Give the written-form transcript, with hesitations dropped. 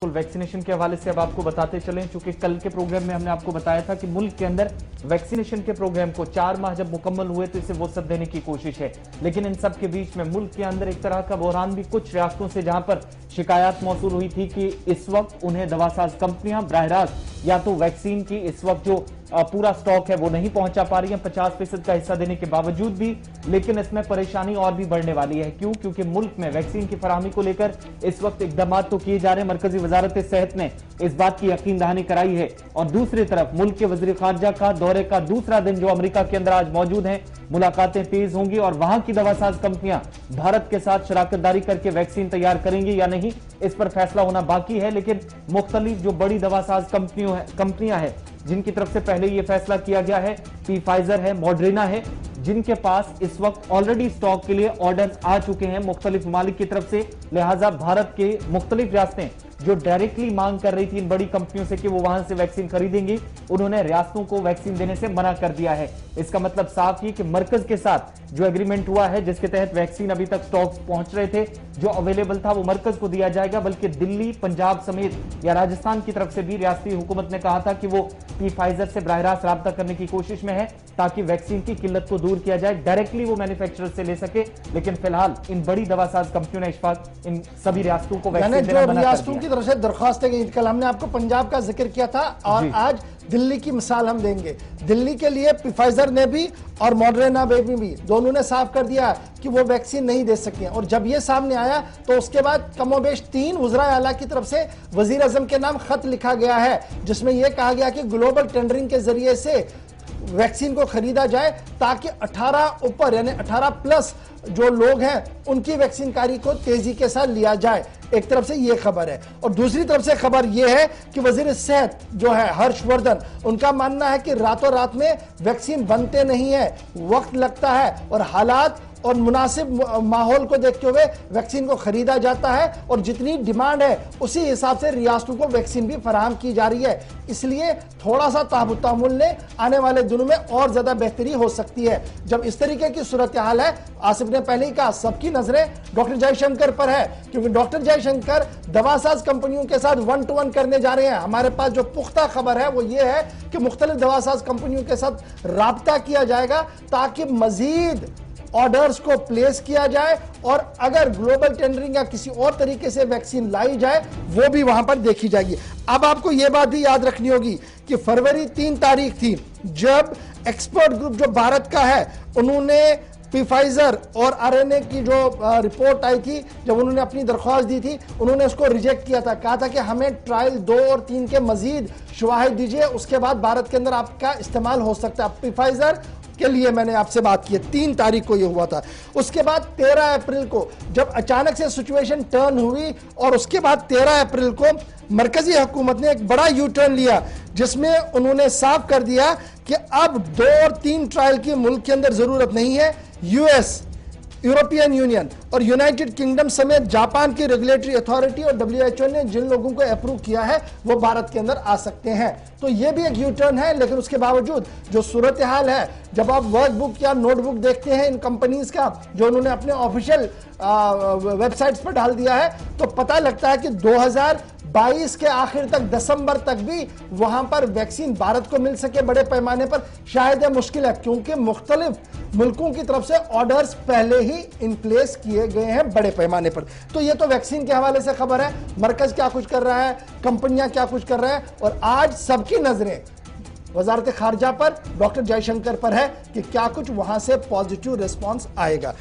Vaccination के हवाले से अब आपको बताते चलें, चूंकि कल के प्रोग्राम में हमने आपको बताया था कि मुल्क के अंदर वैक्सीनेशन के प्रोग्राम को 4 माह जब मुकम्मल हुए तो इसे वसअत देने की कोशिश है। लेकिन इन सब के बीच में मुल्क के अंदर एक तरह का बहरान भी कुछ रियासतों से, जहां पर शिकायत मौसूल हुई थी कि इस वक्त उन्हें दवासाज कंपनियां बराह रास्त या तो वैक्सीन की इस वक्त जो पूरा स्टॉक है वो नहीं पहुंचा पा रही है 50% का हिस्सा देने के बावजूद भी। लेकिन इसमें परेशानी और भी बढ़ने वाली है। क्यों? क्योंकि मुल्क में वैक्सीन की फराहमी को लेकर इस वक्त इकदाम तो किए जा रहे हैं। मरकजी वजारत सेहत ने इस बात की यकीन दहानी कराई है। और दूसरी तरफ मुल्क के वजीर खारजा का दौरे का दूसरा दिन जो अमेरिका के अंदर आज मौजूद है, मुलाकातें तेज होंगी और वहां की दवासाज कंपनियां भारत के साथ शराकतदारी करके वैक्सीन तैयार करेंगी या नहीं, इस पर फैसला होना बाकी है। लेकिन मुख्तलिफ जो बड़ी दवासाज कंपनियां हैं जिनकी तरफ से पहले यह फैसला किया गया है, फाइजर है, मॉडर्ना है, जिनके पास इस वक्त ऑलरेडी स्टॉक के लिए ऑर्डर्स आ चुके हैं मुख्तलिफ ममालिक की तरफ से। लिहाजा भारत के मुख्तलिफ रियासतें जो डायरेक्टली मांग कर रही थी इन बड़ी कंपनियों से कि वो वहां से वैक्सीन खरीदेंगी, उन्होंने रियासतों को वैक्सीन देने से मना कर दिया है। इसका मतलब साफ ही कि मरकज के साथ जो एग्रीमेंट हुआ है, जिसके तहत वैक्सीन अभी तक स्टॉक पहुंच रहे थे, जो अवेलेबल था वो मरकज को दिया जाएगा, बल्कि दिल्ली, पंजाब समेत या राजस्थान की तरफ से भी रियासती हुकूमत ने कहा था कि वो फाइजर से बराह रास्त राब्ता करने की कोशिश में है ताकि वैक्सीन की किल्लत को दूर किया जाए, डायरेक्टली वो मैन्युफैक्चरर से ले सके। लेकिन फिलहाल इन बड़ी दवासाज कंपनियों ने इशफाक इन सभी रियासतों को वैक्सीन देना मना कर दिया। की तरफ से दरखास्तें गई। कल हमने आपको पंजाब का जिक्र किया था और आज दिल्ली की मिसाल हम देंगे। दिल्ली के लिए फाइजर ने भी और मॉडर्ना भी दोनों ने साफ कर दिया कि वो वैक्सीन नहीं दे सके। और जब ये सामने आया तो उसके बाद कमोबेश 3 वज़रा आला की तरफ से वजीर आज़म के नाम खत लिखा गया है, जिसमें यह कहा गया कि ग्लोबल टेंडरिंग के जरिए से वैक्सीन को खरीदा जाए ताकि 18 ऊपर यानी 18 प्लस जो लोग हैं उनकी वैक्सीन कारी को तेजी के साथ लिया जाए। एक तरफ से यह खबर है और दूसरी तरफ से खबर यह है कि वजीर सेहत जो है हर्षवर्धन, उनका मानना है कि रातों रात में वैक्सीन बनते नहीं है, वक्त लगता है और हालात और मुनासिब माहौल को देखते हुए वैक्सीन को खरीदा जाता है और जितनी डिमांड है उसी हिसाब से रियासतों को वैक्सीन भी फराहम की जा रही है। इसलिए थोड़ा सा तामुल ने आने वाले दिनों में और ज्यादा बेहतरी हो सकती है। जब इस तरीके की सूरत हाल है, आसिफ ने पहले ही कहा, सबकी नजरें डॉक्टर जयशंकर पर है, क्योंकि डॉक्टर जयशंकर दवासाज कंपनियों के साथ 1 to 1 करने जा रहे हैं। हमारे पास जो पुख्ता खबर है वो ये है कि मुख्तलिफ दवासाज कंपनियों के साथ राब्ता किया जाएगा ताकि मजीद ऑर्डर्स को प्लेस किया जाए और अगर ग्लोबल टेंडरिंग या किसी और तरीके से वैक्सीन लाई जाए वो भी वहां पर देखी जाएगी। अब आपको यह बात भी याद रखनी होगी कि फरवरी 3 तारीख थी जब एक्सपर्ट ग्रुप जो भारत का है उन्होंने फाइजर और आरएनए की जो रिपोर्ट आई थी, जब उन्होंने अपनी दरख्वास्त दी थी, उन्होंने उसको रिजेक्ट किया था। कहा था कि हमें ट्रायल 2 और 3 के मजीद शवाहिद दीजिए, उसके बाद भारत के अंदर आपका इस्तेमाल हो सकता है। फाइजर के लिए मैंने आपसे बात की, 3 तारीख को यह हुआ था। उसके बाद 13 अप्रैल को जब अचानक से सिचुएशन टर्न हुई और उसके बाद 13 अप्रैल को मरकजी हुकूमत ने एक बड़ा यू टर्न लिया, जिसमें उन्होंने साफ कर दिया कि अब 2 और 3 ट्रायल की मुल्क के अंदर जरूरत नहीं है। यूएस, यूरोपियन यूनियन और यूनाइटेड किंगडम समेत जापान की रेगुलेटरी अथॉरिटी और डब्ल्यूएचओ ने जिन लोगों को अप्रूव किया है वो भारत के अंदर आ सकते हैं। तो ये भी एक यू टर्न है। लेकिन उसके बावजूद जो सूरत हाल है, जब आप वर्कबुक या नोटबुक देखते हैं इन कंपनीज का जो उन्होंने अपने ऑफिशियल वेबसाइट्स पर डाल दिया है, तो पता लगता है कि 2022 के आखिर तक, दिसंबर तक भी वहां पर वैक्सीन भारत को मिल सके बड़े पैमाने पर शायद यह मुश्किल है, क्योंकि मुख्तलिफ मुल्कों की तरफ से ऑर्डर्स पहले ही इन प्लेस किए गए हैं बड़े पैमाने पर। तो ये तो वैक्सीन के हवाले से खबर है, मरकज क्या कुछ कर रहा है, कंपनियां क्या कुछ कर रहे हैं, और आज सबकी नजरें वजारत खारजा पर, डॉक्टर जयशंकर पर है कि क्या कुछ वहां से पॉजिटिव रिस्पॉन्स आएगा।